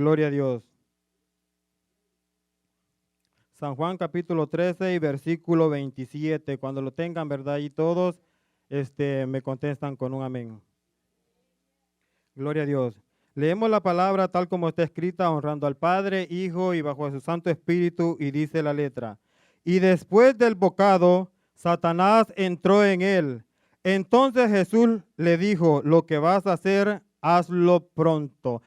Gloria a Dios. San Juan capítulo 13 y versículo 27. Cuando lo tengan, ¿verdad? Y todos me contestan con un amén. Gloria a Dios. Leemos la palabra tal como está escrita, honrando al Padre, Hijo y bajo su Santo Espíritu, y dice la letra. Y después del bocado, Satanás entró en él. Entonces Jesús le dijo, lo que vas a hacer, hazlo pronto.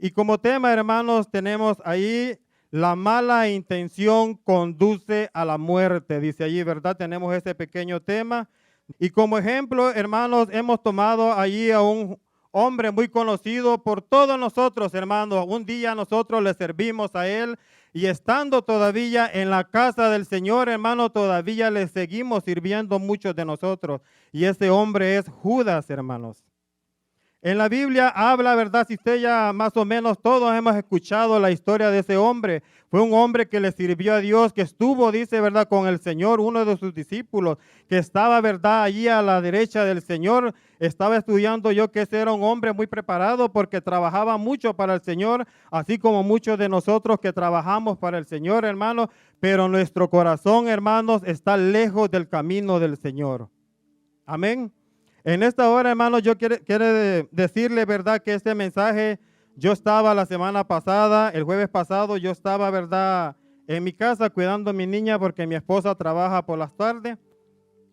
Y como tema, hermanos, tenemos ahí la mala intención conduce a la muerte. Dice allí, ¿verdad? Tenemos ese pequeño tema. Y como ejemplo, hermanos, hemos tomado allí a un hombre muy conocido por todos nosotros, hermanos. Un día nosotros le servimos a él y estando todavía en la casa del Señor, hermano, todavía le seguimos sirviendo muchos de nosotros. Y ese hombre es Judas, hermanos. En la Biblia habla, ¿verdad? Si usted ya más o menos todos hemos escuchado la historia de ese hombre. Fue un hombre que le sirvió a Dios, que estuvo, dice, ¿verdad? Con el Señor, uno de sus discípulos, que estaba, ¿verdad? Allí a la derecha del Señor. Estaba estudiando yo que ese era un hombre muy preparado porque trabajaba mucho para el Señor, así como muchos de nosotros que trabajamos para el Señor, hermanos. Pero nuestro corazón, hermanos, está lejos del camino del Señor. Amén. En esta hora, hermanos, yo quiero decirle, verdad, que este mensaje, yo estaba la semana pasada, el jueves pasado, yo estaba, verdad, en mi casa cuidando a mi niña porque mi esposa trabaja por las tardes.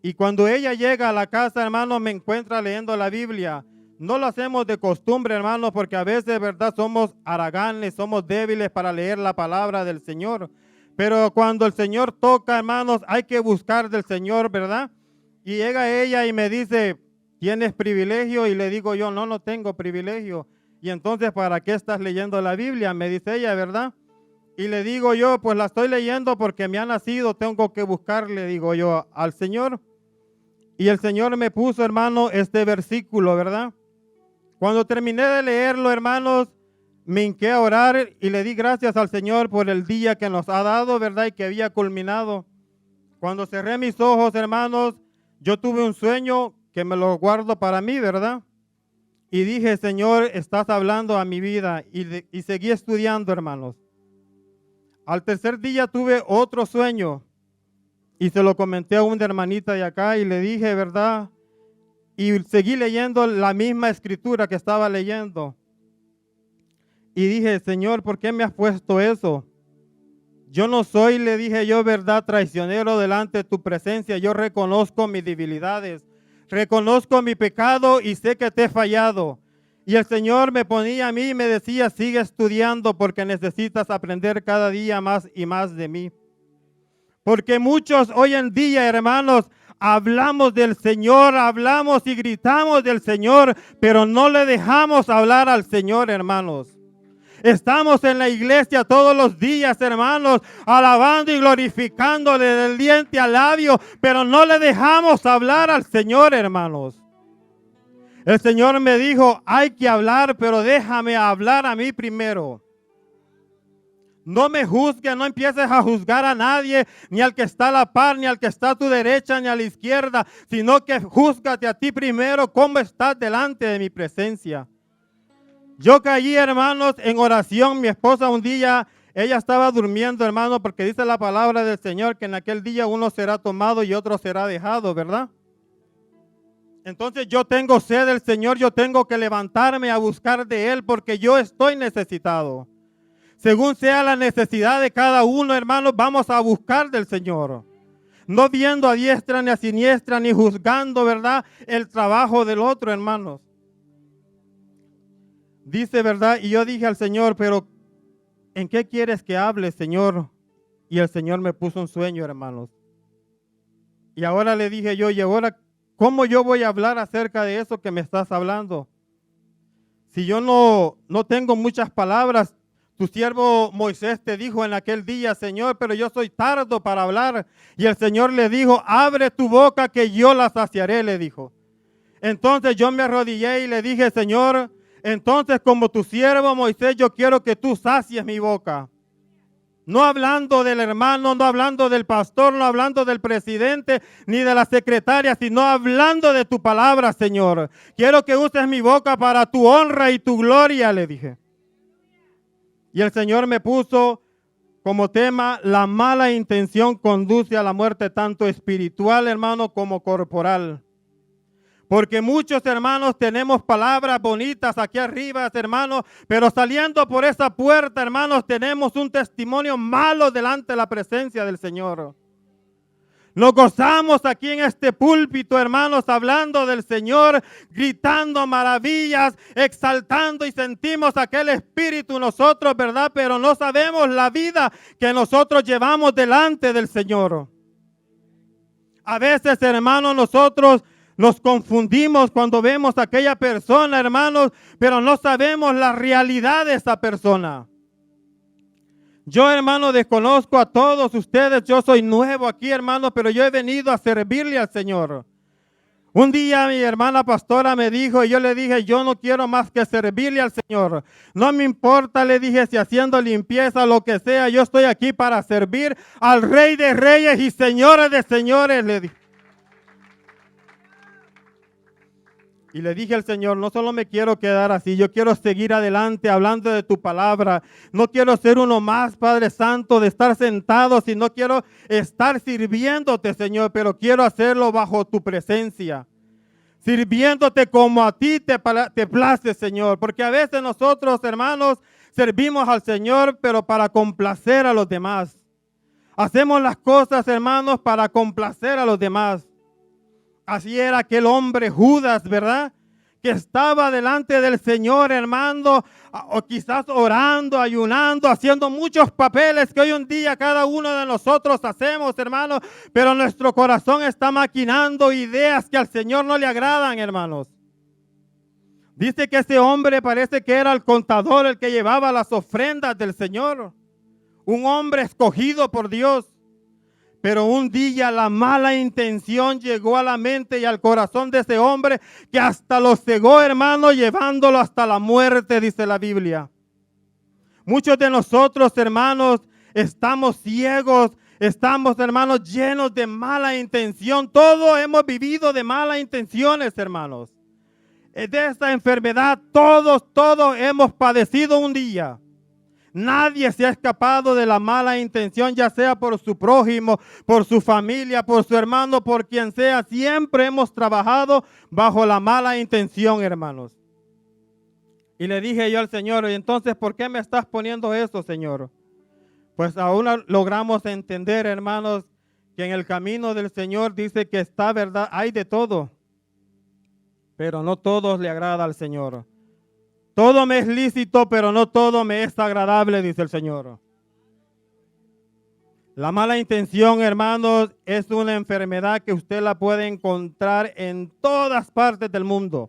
Y cuando ella llega a la casa, hermanos, me encuentra leyendo la Biblia. No lo hacemos de costumbre, hermanos, porque a veces, verdad, somos haraganes, somos débiles para leer la palabra del Señor. Pero cuando el Señor toca, hermanos, hay que buscar del Señor, ¿verdad? Y llega ella y me dice, ¿tienes privilegio? Y le digo yo, no tengo privilegio. Y entonces, ¿para qué estás leyendo la Biblia? Me dice ella, ¿verdad? Y le digo yo, pues la estoy leyendo porque me ha nacido, tengo que buscarle, digo yo, al Señor. Y el Señor me puso, hermano, este versículo, ¿verdad? Cuando terminé de leerlo, hermanos, me hinqué a orar y le di gracias al Señor por el día que nos ha dado, ¿verdad? Y que había culminado. Cuando cerré mis ojos, hermanos, yo tuve un sueño que me lo guardo para mí, ¿verdad? Y dije, Señor, estás hablando a mi vida. Y seguí estudiando, hermanos. Al tercer día tuve otro sueño. Y se lo comenté a una hermanita de acá y le dije, ¿verdad? Y seguí leyendo la misma escritura que estaba leyendo. Y dije, Señor, ¿por qué me has puesto eso? Yo no soy, le dije yo, ¿verdad? Traicionero delante de tu presencia. Yo reconozco mis debilidades. Reconozco mi pecado y sé que te he fallado. Y el Señor me ponía a mí y me decía, sigue estudiando porque necesitas aprender cada día más y más de mí. Porque muchos hoy en día, hermanos, hablamos del Señor, hablamos y gritamos del Señor, pero no le dejamos hablar al Señor, hermanos. Estamos en la iglesia todos los días, hermanos, alabando y glorificándole del diente al labio, pero no le dejamos hablar al Señor, hermanos. El Señor me dijo, hay que hablar, pero déjame hablar a mí primero. No me juzgues, no empieces a juzgar a nadie, ni al que está a la par, ni al que está a tu derecha, ni a la izquierda, sino que júzgate a ti primero cómo estás delante de mi presencia. Yo caí, hermanos, en oración. Mi esposa un día, ella estaba durmiendo, hermano, porque dice la palabra del Señor que en aquel día uno será tomado y otro será dejado, ¿verdad? Entonces yo tengo sed del Señor, yo tengo que levantarme a buscar de Él porque yo estoy necesitado. Según sea la necesidad de cada uno, hermanos, vamos a buscar del Señor. No viendo a diestra ni a siniestra, ni juzgando, ¿verdad? El trabajo del otro, hermanos. Dice, ¿verdad? Y yo dije al Señor, pero ¿en qué quieres que hable, Señor? Y el Señor me puso un sueño, hermanos. Y ahora le dije yo, ¿y ahora cómo yo voy a hablar acerca de eso que me estás hablando? Si yo no tengo muchas palabras, tu siervo Moisés te dijo en aquel día, Señor, pero yo soy tardo para hablar. Y el Señor le dijo, abre tu boca que yo la saciaré, le dijo. Entonces yo me arrodillé y le dije, Señor, entonces como tu siervo Moisés, yo quiero que tú sacies mi boca. No hablando del hermano, no hablando del pastor, no hablando del presidente, ni de la secretaria, sino hablando de tu palabra, Señor. Quiero que uses mi boca para tu honra y tu gloria, le dije. Y el Señor me puso como tema: la mala intención conduce a la muerte tanto espiritual, hermano, como corporal. Porque muchos hermanos tenemos palabras bonitas aquí arriba, hermanos, pero saliendo por esa puerta, hermanos, tenemos un testimonio malo delante de la presencia del Señor. Nos gozamos aquí en este púlpito, hermanos, hablando del Señor, gritando maravillas, exaltando, y sentimos aquel espíritu nosotros, ¿verdad? Pero no sabemos la vida que nosotros llevamos delante del Señor. A veces, hermanos, nosotros nos confundimos cuando vemos a aquella persona, hermanos, pero no sabemos la realidad de esa persona. Yo, hermano, desconozco a todos ustedes. Yo soy nuevo aquí, hermano, pero yo he venido a servirle al Señor. Un día mi hermana pastora me dijo, y yo le dije: yo no quiero más que servirle al Señor. No me importa, le dije, si haciendo limpieza, lo que sea, yo estoy aquí para servir al Rey de Reyes y Señores de Señores, le dije. Y le dije al Señor: no solo me quiero quedar así, yo quiero seguir adelante hablando de tu palabra. No quiero ser uno más, Padre Santo, de estar sentado, sino quiero estar sirviéndote, Señor, pero quiero hacerlo bajo tu presencia. Sirviéndote como a ti te place, Señor. Porque a veces nosotros, hermanos, servimos al Señor, pero para complacer a los demás. Hacemos las cosas, hermanos, para complacer a los demás. Así era aquel hombre Judas, ¿verdad? Que estaba delante del Señor, hermano, o quizás orando, ayunando, haciendo muchos papeles que hoy en día cada uno de nosotros hacemos, hermanos, pero nuestro corazón está maquinando ideas que al Señor no le agradan, hermanos. Dice que ese hombre parece que era el contador, el que llevaba las ofrendas del Señor. Un hombre escogido por Dios. Pero un día la mala intención llegó a la mente y al corazón de ese hombre, que hasta lo cegó, hermano, llevándolo hasta la muerte, dice la Biblia. Muchos de nosotros, hermanos, estamos ciegos, estamos, hermanos, llenos de mala intención. Todos hemos vivido de malas intenciones, hermanos. De esta enfermedad, todos hemos padecido un día. Nadie se ha escapado de la mala intención, ya sea por su prójimo, por su familia, por su hermano, por quien sea. Siempre hemos trabajado bajo la mala intención, hermanos. Y le dije yo al Señor: ¿y entonces por qué me estás poniendo eso, Señor? Pues aún logramos entender, hermanos, que en el camino del Señor dice que está verdad, hay de todo, pero no todos le agrada al Señor. Todo me es lícito, pero no todo me es agradable, dice el Señor. La mala intención, hermanos, es una enfermedad que usted la puede encontrar en todas partes del mundo.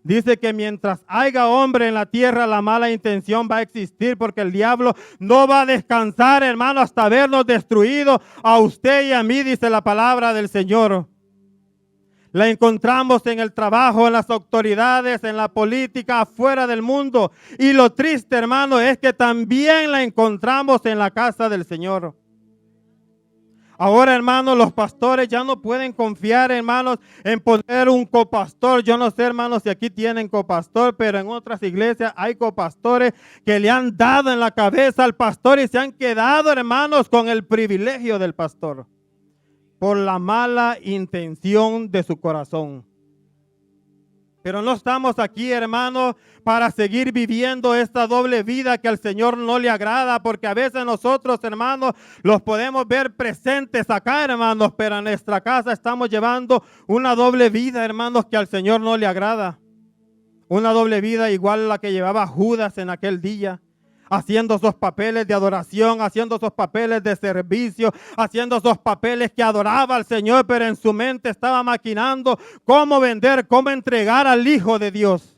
Dice que mientras haya hombre en la tierra, la mala intención va a existir, porque el diablo no va a descansar, hermano, hasta vernos destruidos a usted y a mí, dice la palabra del Señor. La encontramos en el trabajo, en las autoridades, en la política, afuera del mundo. Y lo triste, hermano, es que también la encontramos en la casa del Señor. Ahora, hermanos, los pastores ya no pueden confiar, hermanos, en poner un copastor. Yo no sé, hermanos, si aquí tienen copastor, pero en otras iglesias hay copastores que le han dado en la cabeza al pastor y se han quedado, hermanos, con el privilegio del pastor, por la mala intención de su corazón. Pero no estamos aquí, hermanos, para seguir viviendo esta doble vida que al Señor no le agrada, porque a veces nosotros, hermanos, los podemos ver presentes acá, hermanos, pero en nuestra casa estamos llevando una doble vida, hermanos, que al Señor no le agrada. Una doble vida igual a la que llevaba Judas en aquel día, haciendo esos papeles de adoración, haciendo esos papeles de servicio, haciendo esos papeles que adoraba al Señor, pero en su mente estaba maquinando cómo vender, cómo entregar al Hijo de Dios.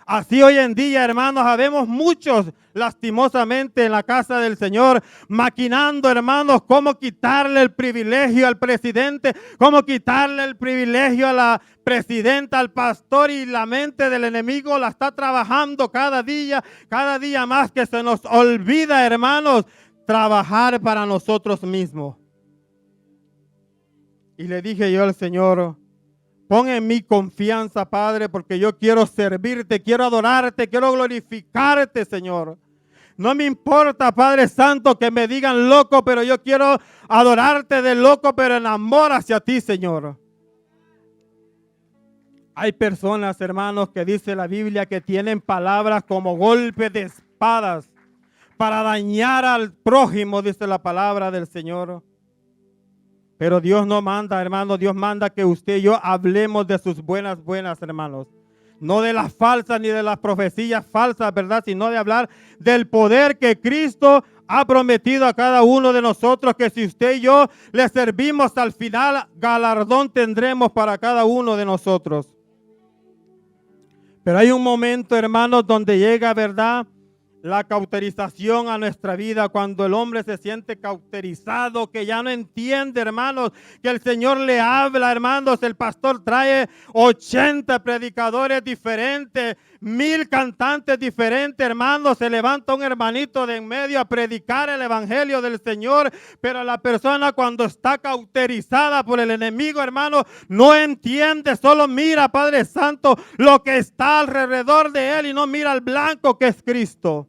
Así hoy en día, hermanos, habemos muchos, lastimosamente, en la casa del Señor, maquinando, hermanos, cómo quitarle el privilegio al presidente, cómo quitarle el privilegio a la presidenta, al pastor, y la mente del enemigo la está trabajando cada día más, que se nos olvida, hermanos, trabajar para nosotros mismos. Y le dije yo al Señor: pon en mí confianza, Padre, porque yo quiero servirte, quiero adorarte, quiero glorificarte, Señor. No me importa, Padre Santo, que me digan loco, pero yo quiero adorarte de loco, pero en amor hacia ti, Señor. Hay personas, hermanos, que dice la Biblia que tienen palabras como golpes de espadas para dañar al prójimo, dice la palabra del Señor. Pero Dios no manda, hermanos, Dios manda que usted y yo hablemos de sus buenas, hermanos. No de las falsas ni de las profecías falsas, ¿verdad? Sino de hablar del poder que Cristo ha prometido a cada uno de nosotros, que si usted y yo le servimos al final, galardón tendremos para cada uno de nosotros. Pero hay un momento, hermanos, donde llega, ¿verdad?, la cauterización a nuestra vida, cuando el hombre se siente cauterizado, que ya no entiende, hermanos, que el Señor le habla, hermanos. El pastor trae 80 predicadores diferentes, 1000 cantantes diferentes, hermanos. Se levanta un hermanito de en medio a predicar el evangelio del Señor, pero la persona, cuando está cauterizada por el enemigo, hermano, no entiende, solo mira, Padre Santo, lo que está alrededor de él y no mira al blanco que es Cristo.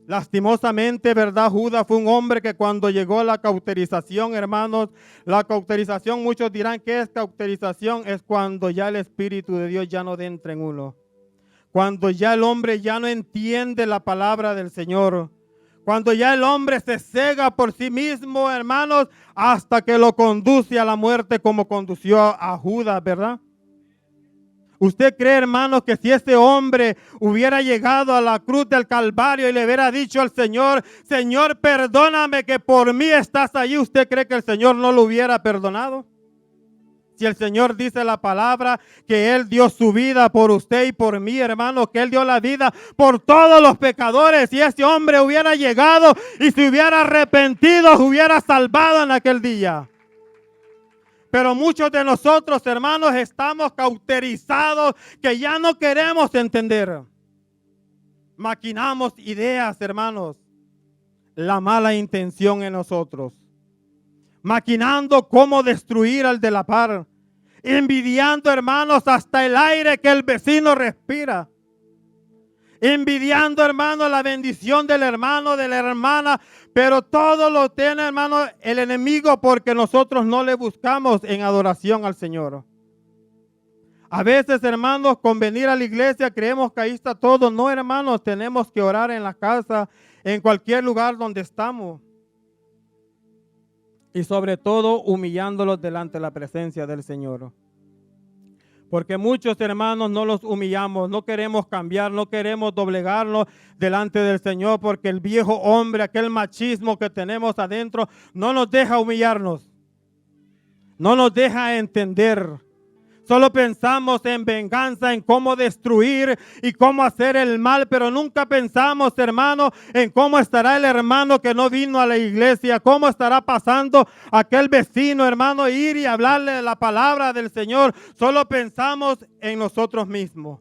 Lastimosamente, ¿verdad? Judas fue un hombre que cuando llegó la cauterización, hermanos, la cauterización, muchos dirán, ¿qué es cauterización? Es cuando ya el Espíritu de Dios ya no entra en uno. Cuando ya el hombre ya no entiende la palabra del Señor. Cuando ya el hombre se cega por sí mismo, hermanos, hasta que lo conduce a la muerte, como condució a Judas, ¿verdad? ¿Usted cree, hermanos, que si ese hombre hubiera llegado a la cruz del Calvario y le hubiera dicho al Señor, Señor, perdóname que por mí estás allí, ¿usted cree que el Señor no lo hubiera perdonado? Si el Señor dice la palabra que Él dio su vida por usted y por mí, hermano, que Él dio la vida por todos los pecadores, si ese hombre hubiera llegado y se hubiera arrepentido, se hubiera salvado en aquel día. Pero muchos de nosotros, hermanos, estamos cauterizados, que ya no queremos entender. Maquinamos ideas, hermanos. La mala intención en nosotros. Maquinando cómo destruir al de la par. Envidiando, hermanos, hasta el aire que el vecino respira. Envidiando, hermano, la bendición del hermano, de la hermana, pero todo lo tiene, hermano, el enemigo, porque nosotros no le buscamos en adoración al Señor. A veces, hermanos, con venir a la iglesia creemos que ahí está todo. No, hermanos, tenemos que orar en la casa, en cualquier lugar donde estamos. Y sobre todo, humillándolos delante de la presencia del Señor. Porque muchos hermanos no los humillamos, no queremos cambiar, no queremos doblegarnos delante del Señor, porque el viejo hombre, aquel machismo que tenemos adentro, no nos deja humillarnos, no nos deja entender. Solo pensamos en venganza, en cómo destruir y cómo hacer el mal, pero nunca pensamos, hermano, en cómo estará el hermano que no vino a la iglesia, cómo estará pasando aquel vecino, hermano, ir y hablarle de la palabra del Señor. Solo pensamos en nosotros mismos.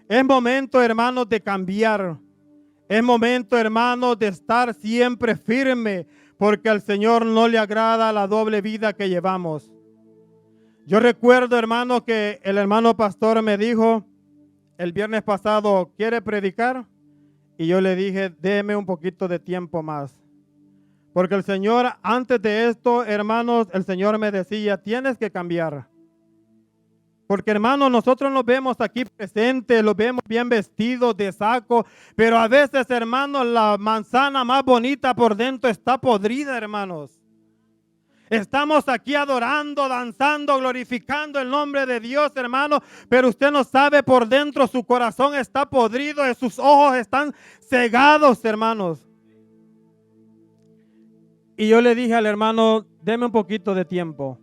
Es momento, hermanos, de cambiar. Es momento, hermanos, de estar siempre firme, porque al Señor no le agrada la doble vida que llevamos. Yo recuerdo, hermano, que el hermano pastor me dijo el viernes pasado, ¿quiere predicar? Y yo le dije, déme un poquito de tiempo más. Porque el Señor, antes de esto, hermanos, el Señor me decía, tienes que cambiar. Porque, hermanos, nosotros nos vemos aquí presentes, los vemos bien vestidos de saco, pero a veces, hermanos, la manzana más bonita por dentro está podrida, hermanos. Estamos aquí adorando, danzando, glorificando el nombre de Dios, hermano, pero usted no sabe, por dentro su corazón está podrido, sus ojos están cegados, hermanos. Y yo le dije al hermano, deme un poquito de tiempo.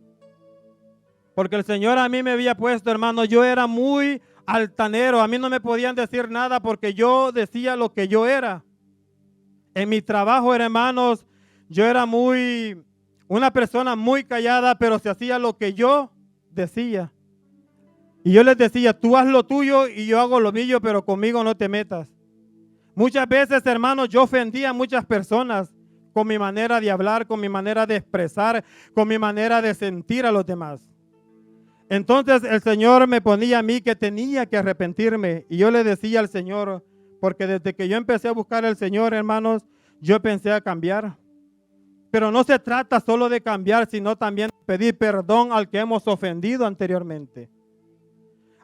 Porque el Señor a mí me había puesto, hermano, yo era muy altanero, a mí no me podían decir nada porque yo decía lo que yo era. En mi trabajo, hermanos, yo era una persona muy callada, pero se hacía lo que yo decía. Y yo les decía, tú haz lo tuyo y yo hago lo mío, pero conmigo no te metas. Muchas veces, hermanos, yo ofendía a muchas personas con mi manera de hablar, con mi manera de expresar, con mi manera de sentir a los demás. Entonces el Señor me ponía a mí que tenía que arrepentirme. Y yo le decía al Señor, porque desde que yo empecé a buscar al Señor, hermanos, yo pensé a cambiar. Pero no se trata solo de cambiar, sino también de pedir perdón al que hemos ofendido anteriormente.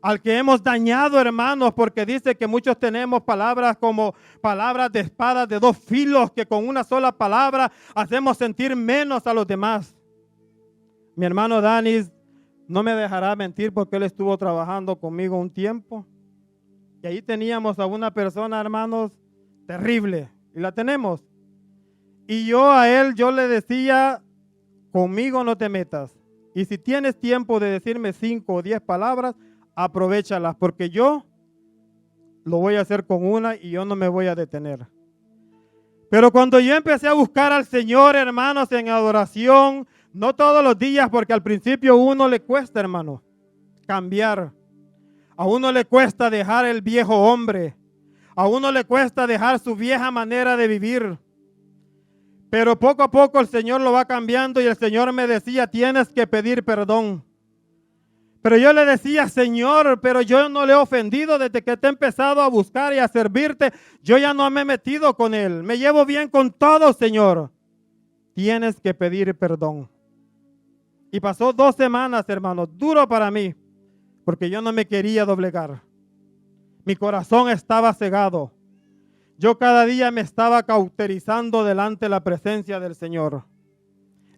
Al que hemos dañado, hermanos, porque dice que muchos tenemos palabras como palabras de espada de dos filos, que con una sola palabra hacemos sentir menos a los demás. Mi hermano Danis no me dejará mentir porque él estuvo trabajando conmigo un tiempo. Y ahí teníamos a una persona, hermanos, terrible. Y la tenemos. Y yo a él, yo le decía, conmigo no te metas. Y si tienes tiempo de decirme 5 o 10 palabras, aprovéchalas, porque yo lo voy a hacer con una y yo no me voy a detener. Pero cuando yo empecé a buscar al Señor, hermanos, en adoración, no todos los días, porque al principio a uno le cuesta, hermano, cambiar. A uno le cuesta dejar el viejo hombre. A uno le cuesta dejar su vieja manera de vivir. Pero poco a poco el Señor lo va cambiando y el Señor me decía, tienes que pedir perdón. Pero yo le decía, Señor, pero yo no le he ofendido desde que te he empezado a buscar y a servirte. Yo ya no me he metido con él. Me llevo bien con todo, Señor. Tienes que pedir perdón. Y pasó 2 semanas, hermanos, duro para mí, porque yo no me quería doblegar. Mi corazón estaba cegado. Yo cada día me estaba cauterizando delante de la presencia del Señor.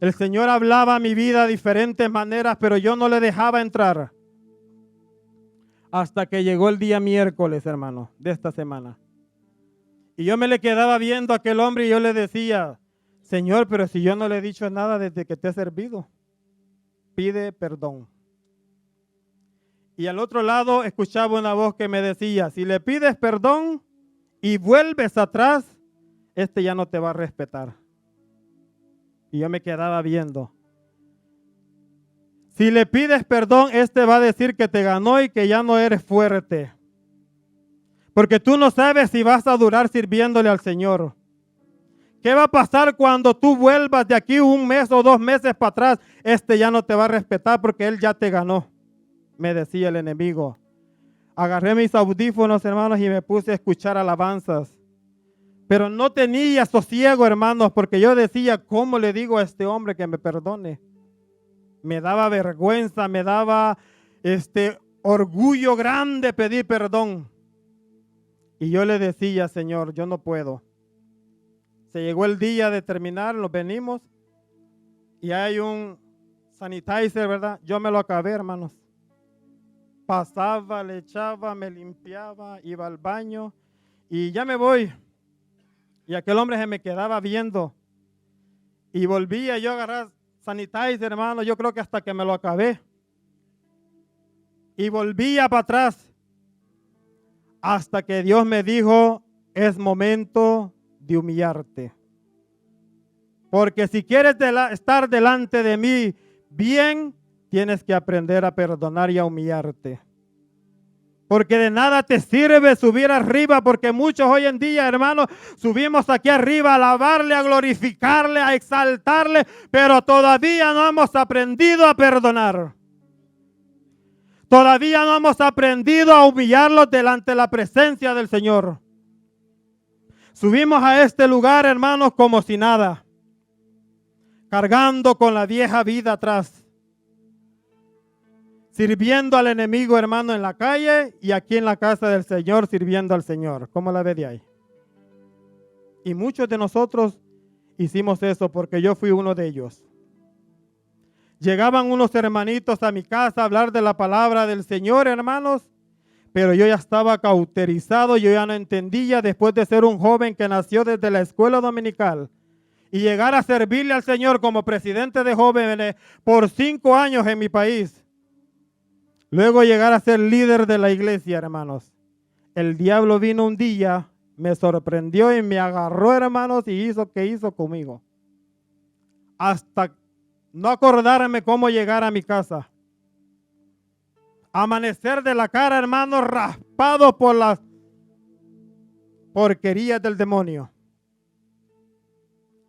El Señor hablaba a mi vida de diferentes maneras, pero yo no le dejaba entrar. Hasta que llegó el día miércoles, hermano, de esta semana. Y yo me le quedaba viendo a aquel hombre y yo le decía, Señor, pero si yo no le he dicho nada desde que te he servido, pide perdón. Y al otro lado escuchaba una voz que me decía, si le pides perdón y vuelves atrás, este ya no te va a respetar. Y yo me quedaba viendo. Si le pides perdón, este va a decir que te ganó y que ya no eres fuerte. Porque tú no sabes si vas a durar sirviéndole al Señor. ¿Qué va a pasar cuando tú vuelvas de aquí 1 mes o 2 meses para atrás? Este ya no te va a respetar porque él ya te ganó, me decía el enemigo. Agarré mis audífonos, hermanos, y me puse a escuchar alabanzas. Pero no tenía sosiego, hermanos, porque yo decía, ¿cómo le digo a este hombre que me perdone? Me daba vergüenza, me daba orgullo grande pedir perdón. Y yo le decía, Señor, yo no puedo. Se llegó el día de terminar, nos venimos y hay un sanitizer, ¿verdad? Yo me lo acabé, hermanos. Pasaba, le echaba, me limpiaba, iba al baño y ya me voy. Y aquel hombre se me quedaba viendo y volvía yo a agarrar sanitizer, hermano, yo creo que hasta que me lo acabé. Y volvía para atrás hasta que Dios me dijo, es momento de humillarte. Porque si quieres estar delante de mí bien, tienes que aprender a perdonar y a humillarte. Porque de nada te sirve subir arriba, porque muchos hoy en día, hermanos, subimos aquí arriba a alabarle, a glorificarle, a exaltarle, pero todavía no hemos aprendido a perdonar. Todavía no hemos aprendido a humillarlos delante de la presencia del Señor. Subimos a este lugar, hermanos, como si nada, cargando con la vieja vida atrás. Sirviendo al enemigo, hermano, en la calle y aquí en la casa del Señor, sirviendo al Señor. ¿Cómo la ve de ahí? Y muchos de nosotros hicimos eso porque yo fui uno de ellos. Llegaban unos hermanitos a mi casa a hablar de la palabra del Señor, hermanos, pero yo ya estaba cauterizado, yo ya no entendía después de ser un joven que nació desde la escuela dominical y llegar a servirle al Señor como presidente de jóvenes por 5 años en mi país. Luego llegar a ser líder de la iglesia, hermanos. El diablo vino un día, me sorprendió y me agarró, hermanos, y hizo que hizo conmigo. Hasta no acordarme cómo llegar a mi casa. Amanecer de la cara, hermanos, raspado por las porquerías del demonio.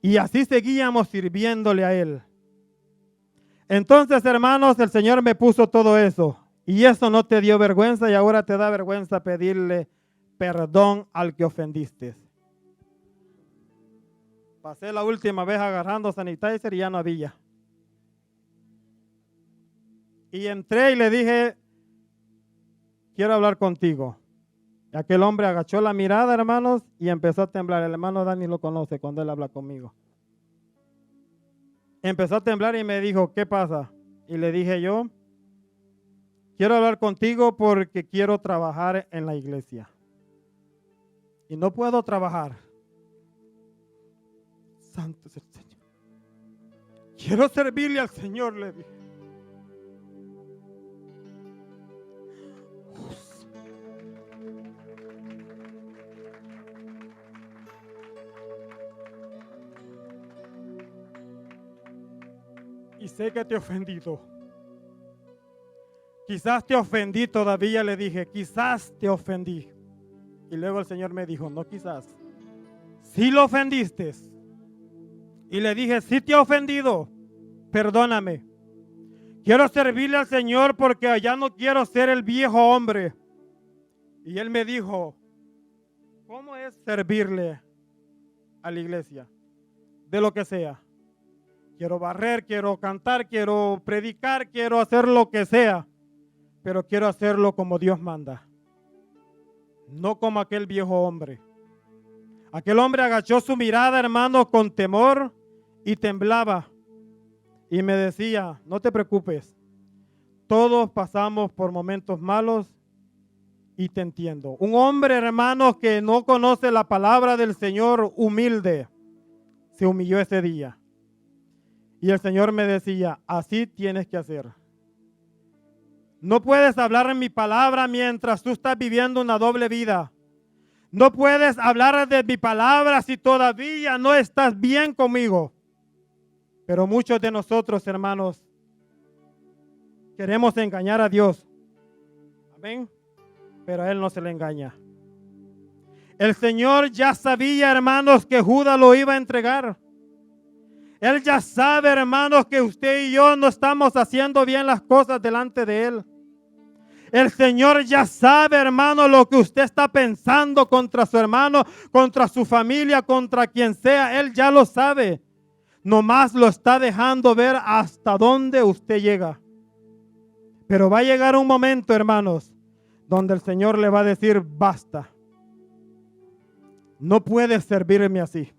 Y así seguíamos sirviéndole a él. Entonces, hermanos, el Señor me puso todo eso. Y eso no te dio vergüenza y ahora te da vergüenza pedirle perdón al que ofendiste. Pasé la última vez agarrando sanitizer y ya no había. Y entré y le dije, quiero hablar contigo. Y aquel hombre agachó la mirada, hermanos, y empezó a temblar. El hermano Dani lo conoce cuando él habla conmigo. Empezó a temblar y me dijo, ¿qué pasa? Y le dije yo, quiero hablar contigo porque quiero trabajar en la iglesia. Y no puedo trabajar. Santo es el Señor. Quiero servirle al Señor, le dije. Y sé que te he ofendido. Quizás te ofendí todavía, le dije. Quizás te ofendí. Y luego el Señor me dijo, no quizás. Sí lo ofendiste. Y le dije, sí te he ofendido. Perdóname. Quiero servirle al Señor porque ya no quiero ser el viejo hombre. Y él me dijo, ¿cómo es servirle a la iglesia? De lo que sea. Quiero barrer, quiero cantar, quiero predicar, quiero hacer lo que sea. Pero quiero hacerlo como Dios manda. No como aquel viejo hombre. Aquel hombre agachó su mirada, hermano, con temor y temblaba. Y me decía, no te preocupes. Todos pasamos por momentos malos y te entiendo. Un hombre, hermano, que no conoce la palabra del Señor, humilde, se humilló ese día. Y el Señor me decía, así tienes que hacer. No puedes hablar en mi palabra mientras tú estás viviendo una doble vida. No puedes hablar de mi palabra si todavía no estás bien conmigo. Pero muchos de nosotros, hermanos, queremos engañar a Dios. Amén. Pero a Él no se le engaña. El Señor ya sabía, hermanos, que Judas lo iba a entregar. Él ya sabe, hermanos, que usted y yo no estamos haciendo bien las cosas delante de Él. El Señor ya sabe, hermano, lo que usted está pensando contra su hermano, contra su familia, contra quien sea. Él ya lo sabe. Nomás lo está dejando ver hasta dónde usted llega. Pero va a llegar un momento, hermanos, donde el Señor le va a decir, basta. No puedes servirme así.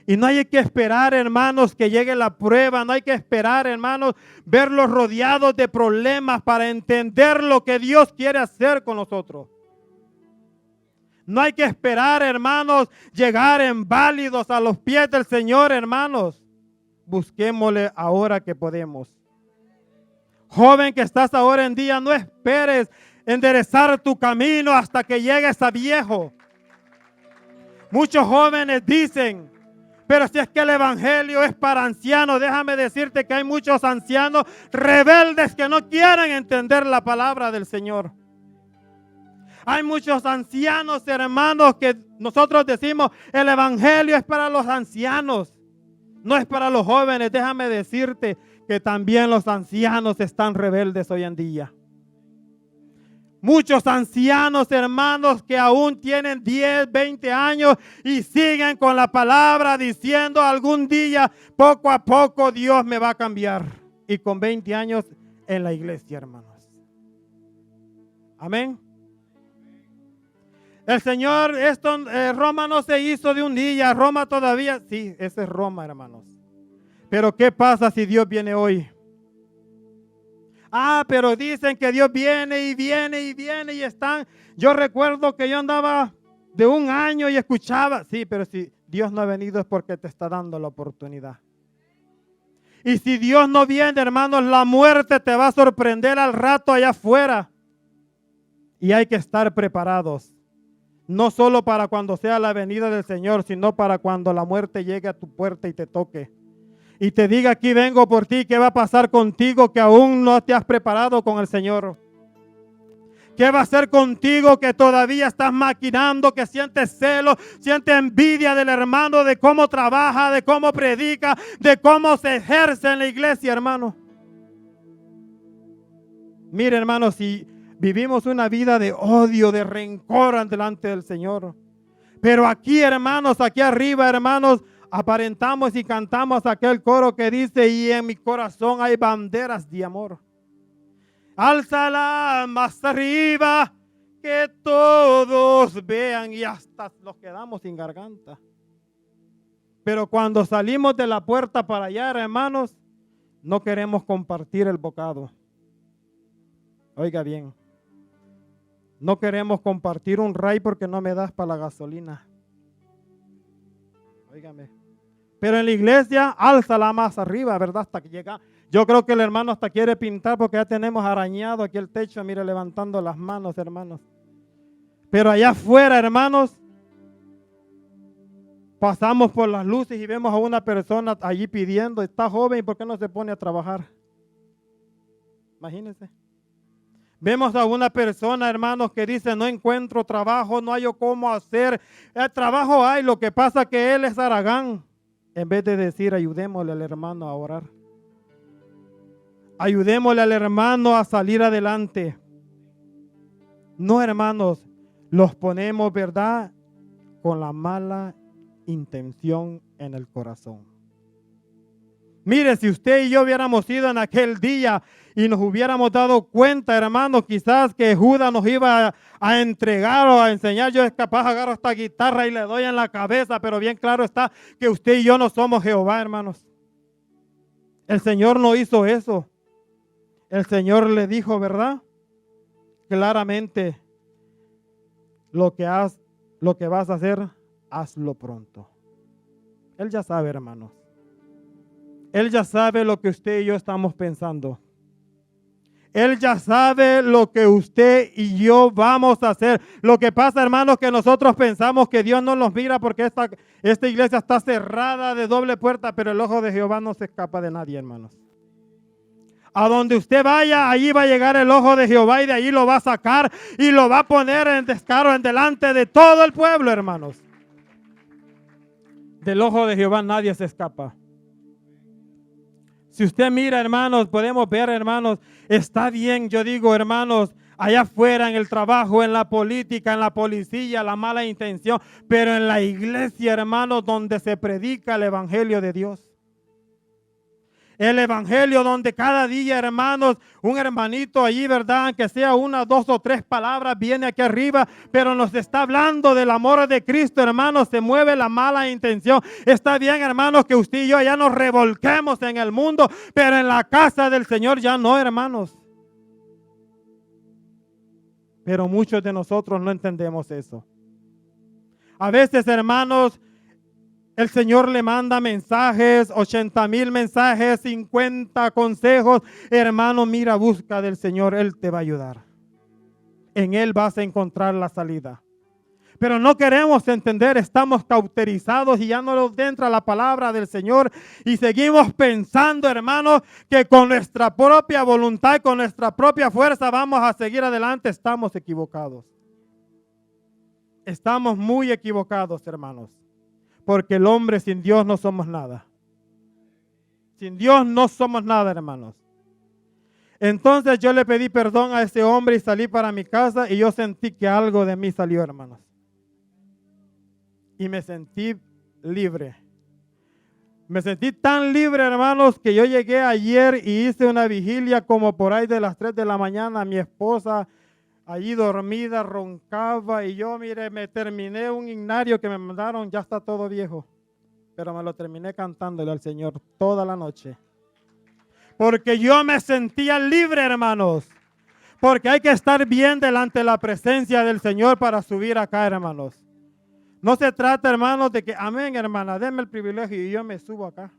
Y no hay que esperar, hermanos, que llegue la prueba. No hay que esperar, hermanos, verlos rodeados de problemas para entender lo que Dios quiere hacer con nosotros. No hay que esperar, hermanos, llegar inválidos a los pies del Señor, hermanos. Busquémosle ahora que podemos. Joven que estás ahora en día, no esperes enderezar tu camino hasta que llegues a viejo. Muchos jóvenes dicen, pero si es que el evangelio es para ancianos, déjame decirte que hay muchos ancianos rebeldes que no quieren entender la palabra del Señor. Hay muchos ancianos, hermanos, que nosotros decimos, el evangelio es para los ancianos, no es para los jóvenes. Déjame decirte que también los ancianos están rebeldes hoy en día. Muchos ancianos, hermanos, que aún tienen 10, 20 años y siguen con la palabra diciendo algún día, poco a poco Dios me va a cambiar. Y con 20 años en la iglesia, hermanos. Amén. El Señor, Roma no se hizo de un día, Roma todavía, sí, ese es Roma, hermanos. Pero ¿qué pasa si Dios viene hoy? Pero dicen que Dios viene y viene y viene y están. Yo recuerdo que yo andaba de un año y escuchaba, sí, pero si Dios no ha venido es porque te está dando la oportunidad. Y si Dios no viene, hermanos, la muerte te va a sorprender al rato allá afuera. Y hay que estar preparados. No solo para cuando sea la venida del Señor, sino para cuando la muerte llegue a tu puerta y te toque. Y te diga, aquí vengo por ti, ¿qué va a pasar contigo que aún no te has preparado con el Señor? ¿Qué va a hacer contigo que todavía estás maquinando, que sientes celo, sientes envidia del hermano, de cómo trabaja, de cómo predica, de cómo se ejerce en la iglesia, hermano? Mire, hermano, si Vivimos una vida de odio, de rencor delante del Señor. Pero aquí, hermanos, aquí arriba, hermanos, aparentamos y cantamos aquel coro que dice: y en mi corazón hay banderas de amor. Álzala más arriba, que todos vean, y hasta nos quedamos sin garganta. Pero cuando salimos de la puerta para allá, hermanos, no queremos compartir el bocado. Oiga bien, no queremos compartir un ray porque no me das para la gasolina. Óigame. Pero en la iglesia, álzala más arriba, ¿verdad? Hasta que llega. Yo creo que el hermano hasta quiere pintar porque ya tenemos arañado aquí el techo. Mire, levantando las manos, hermanos. Pero allá afuera, hermanos, pasamos por las luces y vemos a una persona allí pidiendo: está joven, ¿por qué no se pone a trabajar? Imagínense. Vemos a una persona, hermanos, que dice: no encuentro trabajo, no hallo cómo hacer. El trabajo hay, lo que pasa que él es haragán. En vez de decir: ayudémosle al hermano a orar. Ayudémosle al hermano a salir adelante. No, hermanos, los ponemos, ¿verdad?, con la mala intención en el corazón. Mire, si usted y yo hubiéramos ido en aquel día y nos hubiéramos dado cuenta, hermanos, quizás que Judas nos iba a entregar o a enseñar. Yo es capaz, agarro esta guitarra y le doy en la cabeza, pero bien claro está que usted y yo no somos Jehová, hermanos. El Señor no hizo eso. El Señor le dijo, ¿verdad?, claramente: lo que vas a hacer, hazlo pronto. Él ya sabe, hermanos. Él ya sabe lo que usted y yo estamos pensando. Él ya sabe lo que usted y yo vamos a hacer. Lo que pasa, hermanos, que nosotros pensamos que Dios no nos mira porque esta iglesia está cerrada de doble puerta, pero el ojo de Jehová no se escapa de nadie, hermanos. A donde usted vaya, allí va a llegar el ojo de Jehová y de allí lo va a sacar y lo va a poner en descaro en delante de todo el pueblo, hermanos. Del ojo de Jehová nadie se escapa. Si usted mira, hermanos, podemos ver, hermanos, está bien, yo digo, hermanos, allá afuera en el trabajo, en la política, en la policía, la mala intención, pero en la iglesia, hermanos, donde se predica el evangelio de Dios. El evangelio donde cada día, hermanos, un hermanito allí, ¿verdad?, aunque sea una, dos o tres palabras, viene aquí arriba, pero nos está hablando del amor de Cristo, hermanos. Se mueve la mala intención. Está bien, hermanos, que usted y yo ya nos revolquemos en el mundo, pero en la casa del Señor ya no, hermanos. Pero muchos de nosotros no entendemos eso. A veces, hermanos, el Señor le manda mensajes, 80,000 mensajes, 50 consejos. Hermano, mira, busca del Señor, Él te va a ayudar. En Él vas a encontrar la salida. Pero no queremos entender, estamos cauterizados y ya no nos entra la palabra del Señor. Y seguimos pensando, hermanos, que con nuestra propia voluntad, con nuestra propia fuerza vamos a seguir adelante. Estamos equivocados. Estamos muy equivocados, hermanos. Porque el hombre sin Dios no somos nada. Sin Dios no somos nada, hermanos. Entonces yo le pedí perdón a ese hombre y salí para mi casa y yo sentí que algo de mí salió, hermanos. Y me sentí libre. Me sentí tan libre, hermanos, que yo llegué ayer y hice una vigilia como por ahí de las 3 de la mañana. Mi esposa allí dormida, roncaba y yo, mire, me terminé un himnario que me mandaron, ya está todo viejo, pero me lo terminé cantándole al Señor toda la noche. Porque yo me sentía libre, hermanos. Porque hay que estar bien delante de la presencia del Señor para subir acá, hermanos. No se trata, hermanos, de que, amén, hermana, denme el privilegio y yo me subo acá.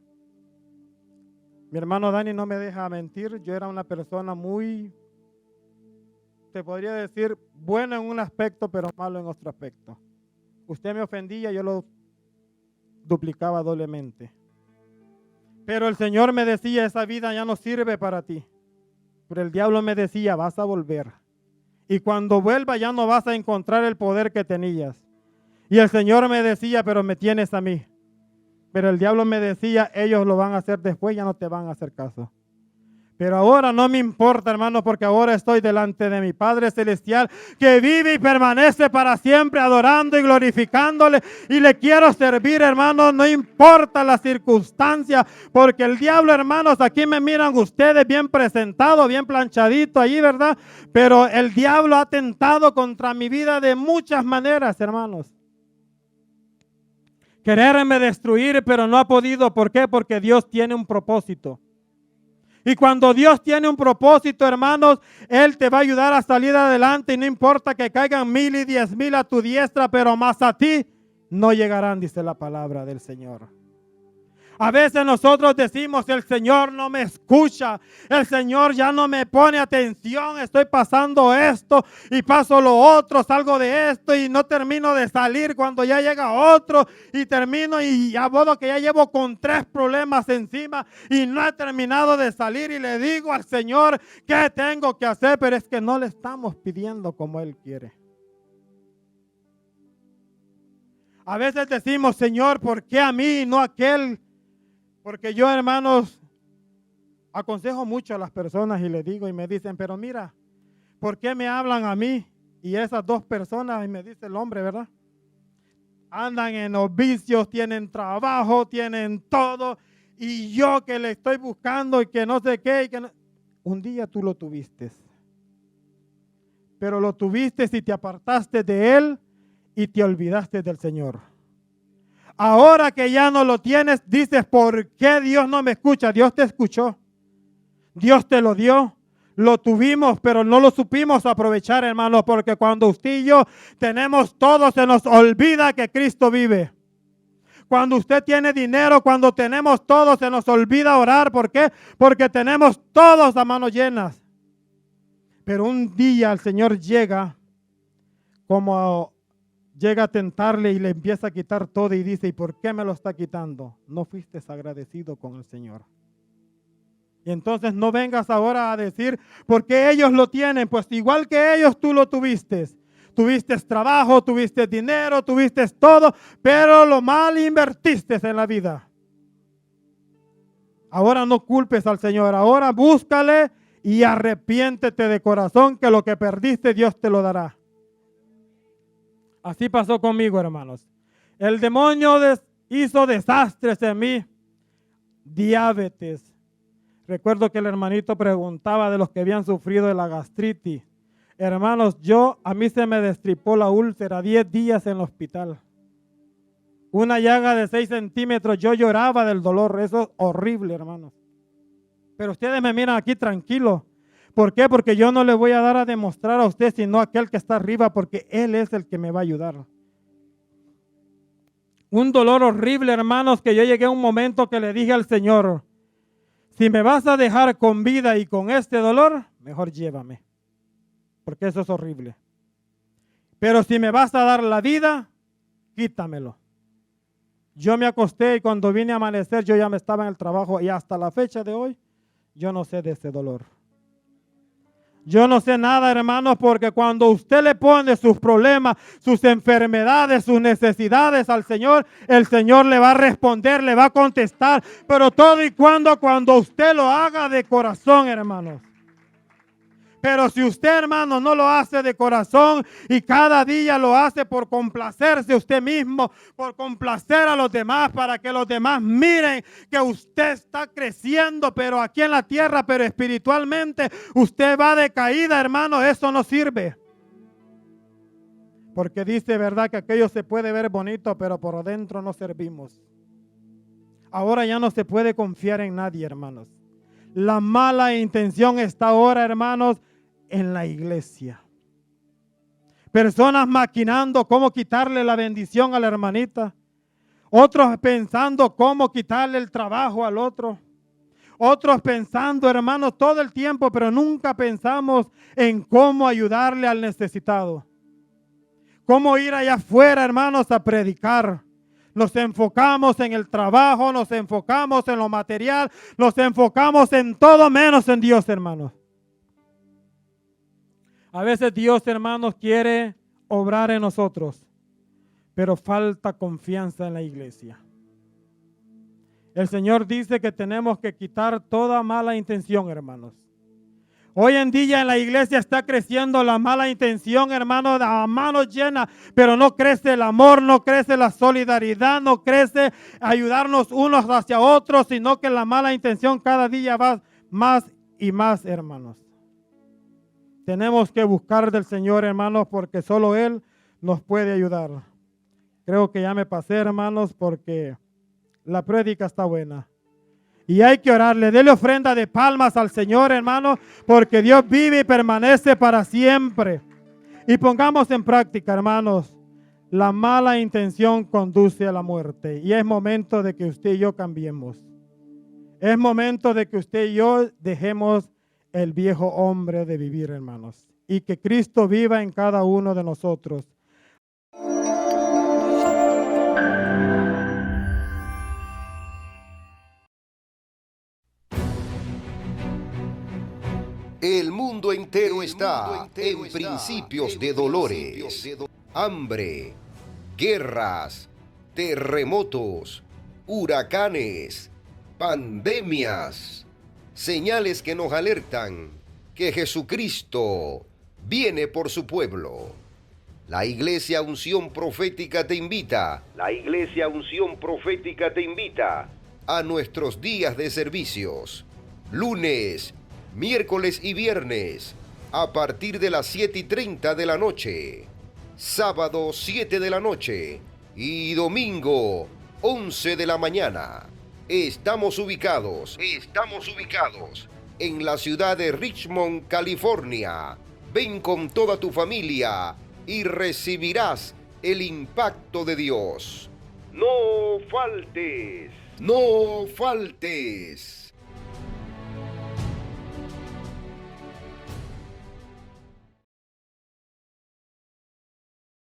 Mi hermano Dani no me deja mentir, yo era una persona muy, te podría decir, bueno en un aspecto, pero malo en otro aspecto. Usted me ofendía, yo lo duplicaba doblemente. Pero el Señor me decía, esa vida ya no sirve para ti. Pero el diablo me decía, vas a volver. Y cuando vuelva ya no vas a encontrar el poder que tenías. Y el Señor me decía, pero me tienes a mí. Pero el diablo me decía, ellos lo van a hacer después, ya no te van a hacer caso. Pero ahora no me importa, hermano, porque ahora estoy delante de mi Padre Celestial, que vive y permanece para siempre adorando y glorificándole. Y le quiero servir, hermano, no importa la circunstancia, porque el diablo, hermanos, aquí me miran ustedes bien presentado, bien planchadito allí, ¿verdad? Pero el diablo ha tentado contra mi vida de muchas maneras, hermanos. Quererme destruir, pero no ha podido. ¿Por qué? Porque Dios tiene un propósito. Y cuando Dios tiene un propósito, hermanos, Él te va a ayudar a salir adelante y no importa que caigan 1000 y 10,000 a tu diestra, pero más a ti no llegarán, dice la palabra del Señor. A veces nosotros decimos, el Señor no me escucha, el Señor ya no me pone atención, estoy pasando esto y paso lo otro, salgo de esto y no termino de salir cuando ya llega otro y termino y a modo que ya llevo con 3 problemas encima y no he terminado de salir y le digo al Señor qué tengo que hacer, pero es que no le estamos pidiendo como Él quiere. A veces decimos, Señor, ¿por qué a mí y no a aquel? Porque yo, hermanos, aconsejo mucho a las personas y les digo y me dicen, pero mira, ¿por qué me hablan a mí? Y esas 2 personas, y me dice el hombre, ¿verdad? Andan en los vicios, tienen trabajo, tienen todo, y yo que le estoy buscando y que no sé qué. Y que no... Un día tú lo tuviste, pero lo tuviste y te apartaste de Él y te olvidaste del Señor. Ahora que ya no lo tienes, dices, ¿por qué Dios no me escucha? Dios te escuchó. Dios te lo dio. Lo tuvimos, pero no lo supimos aprovechar, hermanos, porque cuando usted y yo tenemos todo, se nos olvida que Cristo vive. Cuando usted tiene dinero, cuando tenemos todo, se nos olvida orar. ¿Por qué? Porque tenemos todos a manos llenas. Pero un día el Señor llega llega a tentarle y le empieza a quitar todo y dice, ¿y por qué me lo está quitando? No fuiste agradecido con el Señor. Y entonces no vengas ahora a decir, ¿por qué ellos lo tienen? Pues igual que ellos tú lo tuviste. Tuviste trabajo, tuviste dinero, tuviste todo, pero lo mal invertiste en la vida. Ahora no culpes al Señor, ahora búscale y arrepiéntete de corazón que lo que perdiste Dios te lo dará. Así pasó conmigo, hermanos. El demonio hizo desastres en mí. Diabetes. Recuerdo que el hermanito preguntaba de los que habían sufrido de la gastritis. Hermanos, a mí se me destripó la úlcera, 10 días en el hospital. Una llaga de 6 centímetros, yo lloraba del dolor. Eso es horrible, hermanos. Pero ustedes me miran aquí tranquilos. ¿Por qué? Porque yo no le voy a dar a demostrar a usted, sino a aquel que está arriba, porque Él es el que me va a ayudar. Un dolor horrible, hermanos, que yo llegué a un momento que le dije al Señor, si me vas a dejar con vida y con este dolor, mejor llévame, porque eso es horrible. Pero si me vas a dar la vida, quítamelo. Yo me acosté y cuando vine a amanecer, yo ya me estaba en el trabajo y hasta la fecha de hoy, yo no sé de ese dolor. Yo no sé nada, hermanos, porque cuando usted le pone sus problemas, sus enfermedades, sus necesidades al Señor, el Señor le va a responder, le va a contestar, pero todo y cuando usted lo haga de corazón, hermanos. Pero si usted, hermano, no lo hace de corazón y cada día lo hace por complacerse usted mismo, por complacer a los demás, para que los demás miren que usted está creciendo, pero aquí en la tierra, pero espiritualmente usted va de caída, hermano, eso no sirve. Porque dice, verdad, que aquello se puede ver bonito, pero por dentro no servimos. Ahora ya no se puede confiar en nadie, hermanos. La mala intención está ahora, hermanos, en la iglesia. Personas maquinando cómo quitarle la bendición a la hermanita. Otros pensando cómo quitarle el trabajo al otro. Otros pensando, hermanos, todo el tiempo, pero nunca pensamos en cómo ayudarle al necesitado. Cómo ir allá afuera, hermanos, a predicar. Nos enfocamos en el trabajo, nos enfocamos en lo material, nos enfocamos en todo menos en Dios, hermanos. A veces Dios, hermanos, quiere obrar en nosotros, pero falta confianza en la iglesia. El Señor dice que tenemos que quitar toda mala intención, hermanos. Hoy en día en la iglesia está creciendo la mala intención, hermano, a manos llenas, pero no crece el amor, no crece la solidaridad, no crece ayudarnos unos hacia otros, sino que la mala intención cada día va más y más, hermanos. Tenemos que buscar del Señor, hermanos, porque solo Él nos puede ayudar. Creo que ya me pasé, hermanos, porque la prédica está buena. Y hay que orarle, dele ofrenda de palmas al Señor, hermano, porque Dios vive y permanece para siempre. Y pongamos en práctica, hermanos, la mala intención conduce a la muerte. Y es momento de que usted y yo cambiemos. Es momento de que usted y yo dejemos el viejo hombre de vivir, hermanos. Y que Cristo viva en cada uno de nosotros. El mundo entero está en principios de dolores, hambre, guerras, terremotos, huracanes, pandemias, señales que nos alertan que Jesucristo viene por su pueblo. La Iglesia Unción Profética te invita. La Iglesia Unción Profética te invita a nuestros días de servicios. Lunes, miércoles y viernes, a partir de las 7:30 de la noche. Sábado, 7 de la noche. Y domingo, 11 de la mañana. Estamos ubicados en la ciudad de Richmond, California. Ven con toda tu familia y recibirás el impacto de Dios. No faltes. No faltes.